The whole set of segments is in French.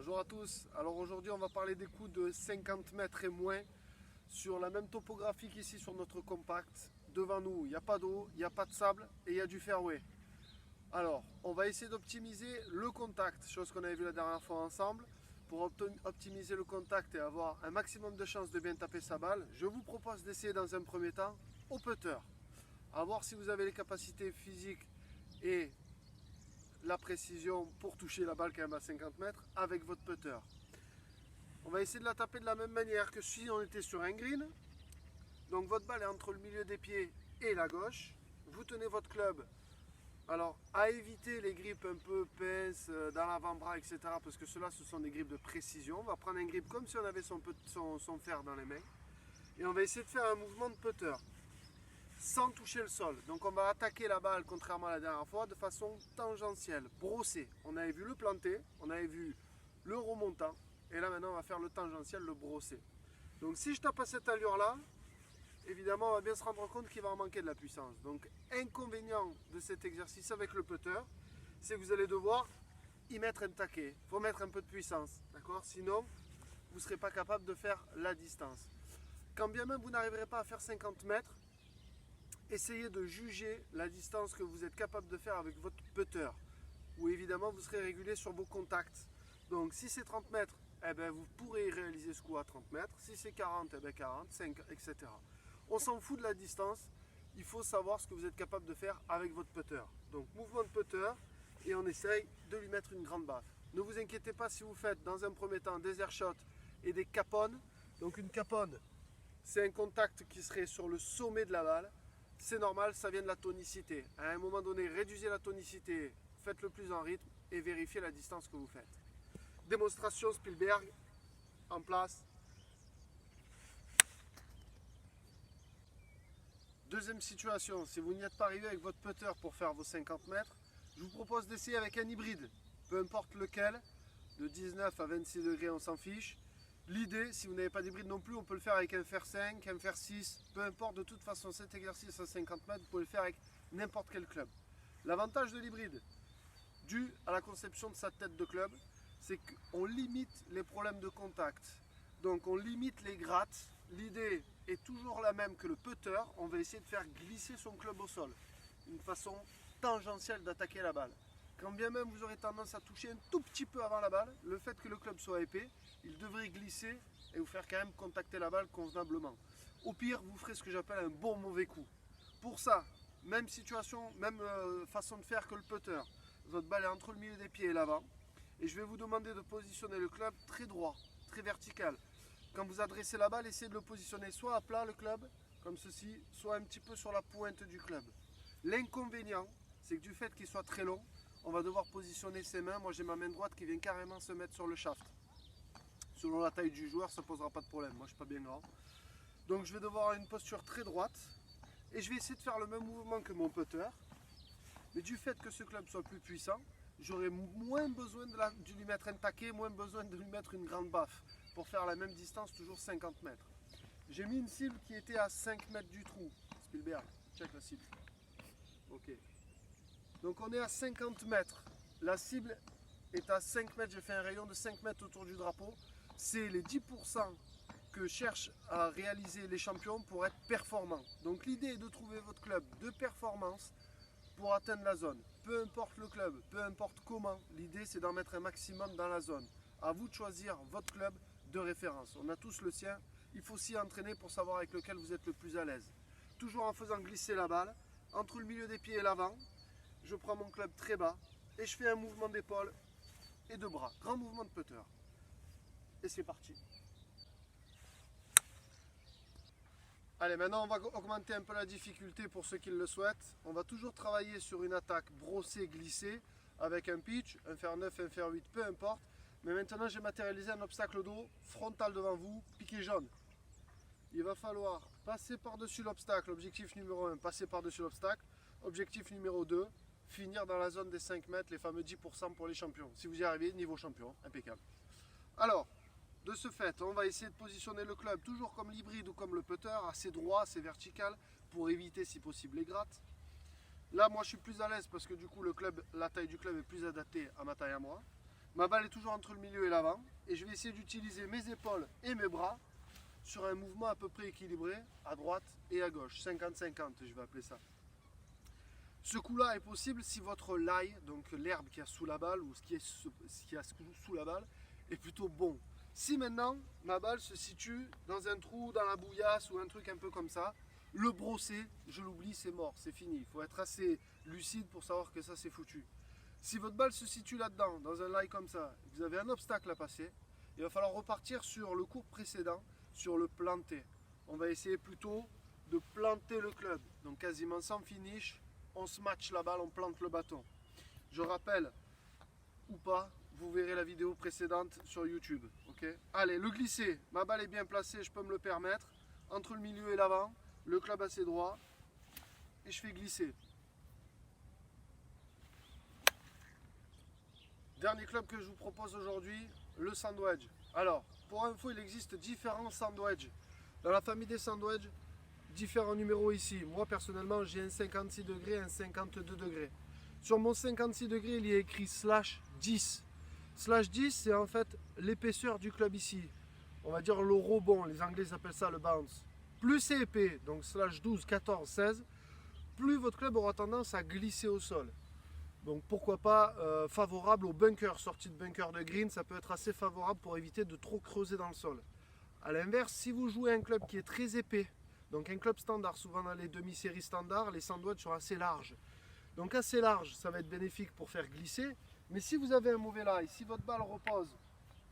Bonjour à tous. Alors aujourd'hui on va parler des coups de 50 mètres et moins sur la même topographie qu'ici sur notre compact. Devant nous, il n'y a pas d'eau, il n'y a pas de sable et il y a du fairway. Alors on va essayer d'optimiser le contact, chose qu'on avait vu la dernière fois ensemble. Pour optimiser le contact et avoir un maximum de chances de bien taper sa balle, je vous propose d'essayer dans un premier temps au putter. À voir si vous avez les capacités physiques et la précision pour toucher la balle quand même à 50 mètres avec votre putter. On va essayer de la taper de la même manière que si on était sur un green. Donc votre balle est entre le milieu des pieds et la gauche. Vous tenez votre club. Alors à éviter les grippes un peu pinces dans l'avant-bras, etc. Parce que ceux-là ce sont des grippes de précision. On va prendre un grip comme si on avait son fer dans les mains. Et on va essayer de faire un mouvement de putter sans toucher le sol. Donc on va attaquer la balle, contrairement à la dernière fois, de façon tangentielle, brossée. On avait vu le planter, on avait vu le remontant, et là maintenant on va faire le tangentiel, le brossé. Donc si je tape à cette allure-là, évidemment on va bien se rendre compte qu'il va en manquer de la puissance. Donc inconvénient de cet exercice avec le putter, c'est que vous allez devoir y mettre un taquet. Il faut mettre un peu de puissance, d'accord? Sinon, vous ne serez pas capable de faire la distance. Quand bien même vous n'arriverez pas à faire 50 mètres, essayez de juger la distance que vous êtes capable de faire avec votre putter, où évidemment vous serez régulé sur vos contacts. Donc si c'est 30 mètres, eh ben, vous pourrez réaliser ce coup à 30 mètres. Si c'est 40, eh ben 40, 5, etc. On s'en fout de la distance, il faut savoir ce que vous êtes capable de faire avec votre putter. Donc mouvement de putter et on essaye de lui mettre une grande baffe. Ne vous inquiétez pas si vous faites dans un premier temps des airshots et des caponnes. Donc une caponne, c'est un contact qui serait sur le sommet de la balle. C'est normal, ça vient de la tonicité. À un moment donné, réduisez la tonicité, faites-le plus en rythme et vérifiez la distance que vous faites. Démonstration Spielberg, en place. Deuxième situation, si vous n'y êtes pas arrivé avec votre putter pour faire vos 50 mètres, je vous propose d'essayer avec un hybride, peu importe lequel, de 19 à 26 degrés, on s'en fiche. L'idée, si vous n'avez pas d'hybride non plus, on peut le faire avec un fer 5, un fer 6, peu importe, de toute façon cet exercice à 50 mètres, vous pouvez le faire avec n'importe quel club. L'avantage de l'hybride, dû à la conception de sa tête de club, c'est qu'on limite les problèmes de contact. Donc on limite les grattes. L'idée est toujours la même que le putter, on va essayer de faire glisser son club au sol. Une façon tangentielle d'attaquer la balle. Quand bien même vous aurez tendance à toucher un tout petit peu avant la balle, le fait que le club soit épais, il devrait glisser et vous faire quand même contacter la balle convenablement. Au pire, vous ferez ce que j'appelle un bon mauvais coup. Pour ça, même situation, même façon de faire que le putter. Votre balle est entre le milieu des pieds et l'avant. Et je vais vous demander de positionner le club très droit, très vertical. Quand vous adressez la balle, essayez de le positionner soit à plat le club, comme ceci, soit un petit peu sur la pointe du club. L'inconvénient, c'est que du fait qu'il soit très long, on va devoir positionner ses mains. Moi j'ai ma main droite qui vient carrément se mettre sur le shaft. Selon la taille du joueur, ça ne posera pas de problème. Moi je ne suis pas bien grand. Donc je vais devoir avoir une posture très droite. Et je vais essayer de faire le même mouvement que mon putter. Mais du fait que ce club soit plus puissant, j'aurai moins besoin de lui mettre un taquet, moins besoin de lui mettre une grande baffe pour faire la même distance, toujours 50 mètres. J'ai mis une cible qui était à 5 mètres du trou. Spielberg, check la cible. Ok. Donc on est à 50 mètres. La cible est à 5 mètres. J'ai fait un rayon de 5 mètres autour du drapeau. C'est les 10% que cherchent à réaliser les champions pour être performants. Donc l'idée est de trouver votre club de performance pour atteindre la zone. Peu importe le club, peu importe comment, l'idée c'est d'en mettre un maximum dans la zone. À vous de choisir votre club de référence. On a tous le sien. Il faut s'y entraîner pour savoir avec lequel vous êtes le plus à l'aise. Toujours en faisant glisser la balle entre le milieu des pieds et l'avant. Je prends mon club très bas et je fais un mouvement d'épaule et de bras. Grand mouvement de putter. Et c'est parti. Allez, maintenant on va augmenter un peu la difficulté pour ceux qui le souhaitent. On va toujours travailler sur une attaque brossée, glissée, avec un pitch, un fer 9, un fer 8, peu importe. Mais maintenant j'ai matérialisé un obstacle d'eau frontal devant vous, piqué jaune. Il va falloir passer par-dessus l'obstacle, objectif numéro 1, passer par-dessus l'obstacle. Objectif numéro 2, finir dans la zone des 5 mètres, les fameux 10% pour les champions. Si vous y arrivez, niveau champion, impeccable. Alors, de ce fait, on va essayer de positionner le club toujours comme l'hybride ou comme le putter, assez droit, assez vertical, pour éviter si possible les grattes. Là, moi, je suis plus à l'aise parce que du coup, le club, la taille du club est plus adaptée à ma taille à moi. Ma balle est toujours entre le milieu et l'avant. Et je vais essayer d'utiliser mes épaules et mes bras sur un mouvement à peu près équilibré, à droite et à gauche. 50-50, je vais appeler ça. Ce coup-là est possible si votre lie, donc l'herbe qu'il y a sous la balle, ou ce qu'il y a sous la balle, est plutôt bon. Si maintenant, ma balle se situe dans un trou, dans la bouillasse, ou un truc un peu comme ça, le brosser, je l'oublie, c'est mort, c'est fini. Il faut être assez lucide pour savoir que ça c'est foutu. Si votre balle se situe là-dedans, dans un lie comme ça, vous avez un obstacle à passer, il va falloir repartir sur le cours précédent, sur le planter. On va essayer plutôt de planter le club, donc quasiment sans finish, on se match la balle, on plante le bâton. Je rappelle, ou pas, vous verrez la vidéo précédente sur YouTube. Okay. Allez, le glisser, ma balle est bien placée, je peux me le permettre. Entre le milieu et l'avant, le club assez droit, et je fais glisser. Dernier club que je vous propose aujourd'hui, le sandwich. Alors, pour info, il existe différents sandwichs. Dans la famille des sandwichs, différents numéros ici. Moi, personnellement, j'ai un 56 degrés et un 52 degrés. Sur mon 56 degrés, il y a écrit /10. /10, c'est en fait l'épaisseur du club ici. On va dire le rebond, les Anglais appellent ça le bounce. Plus c'est épais, donc /12, 14, 16, plus votre club aura tendance à glisser au sol. Donc pourquoi pas favorable au bunker, sortie de bunker de green, ça peut être assez favorable pour éviter de trop creuser dans le sol. A l'inverse, si vous jouez un club qui est très épais, donc un club standard, souvent dans les demi-séries standards, les sandwichs sont assez larges. Donc assez large, ça va être bénéfique pour faire glisser, mais si vous avez un mauvais lie, si votre balle repose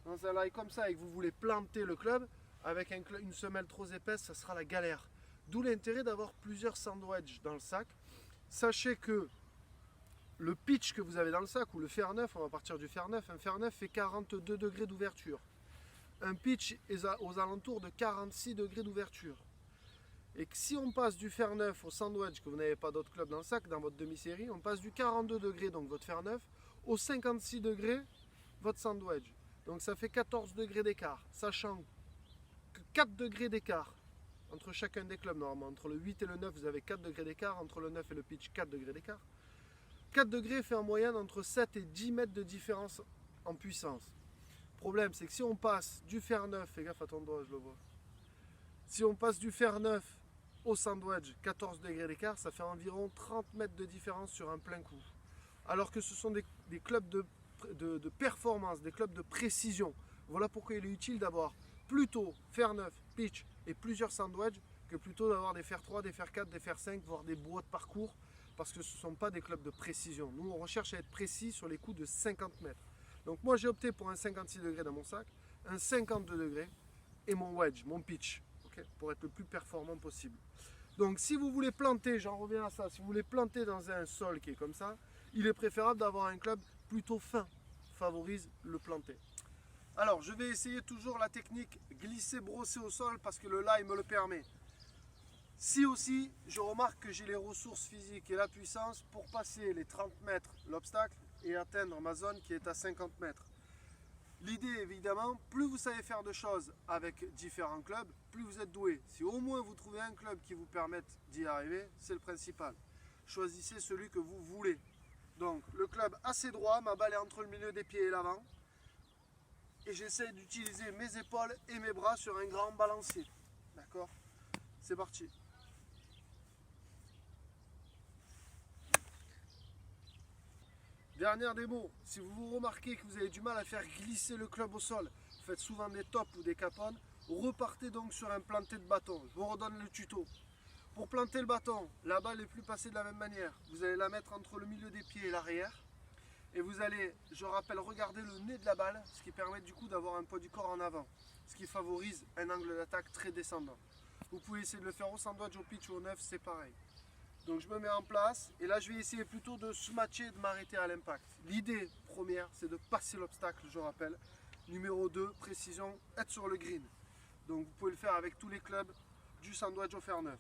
dans un lie comme ça et que vous voulez planter le club, avec une semelle trop épaisse, ça sera la galère. D'où l'intérêt d'avoir plusieurs sandwichs dans le sac. Sachez que le pitch que vous avez dans le sac, ou le fer neuf, on va partir du fer neuf, un fer neuf fait 42 degrés d'ouverture. Un pitch est aux alentours de 46 degrés d'ouverture. Et que si on passe du fer neuf au sandwich, que vous n'avez pas d'autre club dans le sac, dans votre demi-série, on passe du 42 degrés, donc votre fer neuf, au 56 degrés, votre sandwich. Donc ça fait 14 degrés d'écart, sachant que 4 degrés d'écart entre chacun des clubs, normalement. Entre le 8 et le 9, vous avez 4 degrés d'écart, entre le 9 et le pitch, 4 degrés d'écart. 4 degrés fait en moyenne entre 7 et 10 mètres de différence en puissance. Le problème, c'est que si on passe du fer neuf, fais gaffe à ton doigt, je le vois. Si on passe du fer neuf au sandwich, 14 degrés d'écart, ça fait environ 30 mètres de différence sur un plein coup. Alors que ce sont des clubs de performance, des clubs de précision. Voilà pourquoi il est utile d'avoir plutôt fer neuf, pitch et plusieurs sandwichs que plutôt d'avoir des fer 3, des fer 4, des fer 5, voire des bois de parcours, parce que ce ne sont pas des clubs de précision. Nous, on recherche à être précis sur les coups de 50 mètres. Donc moi, j'ai opté pour un 56 degrés dans mon sac, un 52 degrés et mon wedge, mon pitch, okay, pour être le plus performant possible. Donc si vous voulez planter, j'en reviens à ça, si vous voulez planter dans un sol qui est comme ça, il est préférable d'avoir un club plutôt fin, favorise le planter. Alors, je vais essayer toujours la technique glisser-brosser au sol parce que le lie me le permet. Si aussi, je remarque que j'ai les ressources physiques et la puissance pour passer les 30 mètres, l'obstacle, et atteindre ma zone qui est à 50 mètres. L'idée, évidemment, plus vous savez faire de choses avec différents clubs, plus vous êtes doué. Si au moins vous trouvez un club qui vous permette d'y arriver, c'est le principal. Choisissez celui que vous voulez. Donc, le club assez droit, ma balle est entre le milieu des pieds et l'avant. Et j'essaie d'utiliser mes épaules et mes bras sur un grand balancier. D'accord? C'est parti. Dernière démo, si vous remarquez que vous avez du mal à faire glisser le club au sol, vous faites souvent des tops ou des capones, repartez donc sur un planté de bâton. Je vous redonne le tuto. Pour planter le bâton, la balle n'est plus passée de la même manière. Vous allez la mettre entre le milieu des pieds et l'arrière. Et vous allez, je rappelle, regarder le nez de la balle, ce qui permet du coup d'avoir un poids du corps en avant. Ce qui favorise un angle d'attaque très descendant. Vous pouvez essayer de le faire au sandwich, au pitch ou au neuf, c'est pareil. Donc je me mets en place et là je vais essayer plutôt de se matcher et de m'arrêter à l'impact. L'idée première, c'est de passer l'obstacle, je rappelle. Numéro 2, précision, être sur le green. Donc vous pouvez le faire avec tous les clubs du sandwich au fer neuf.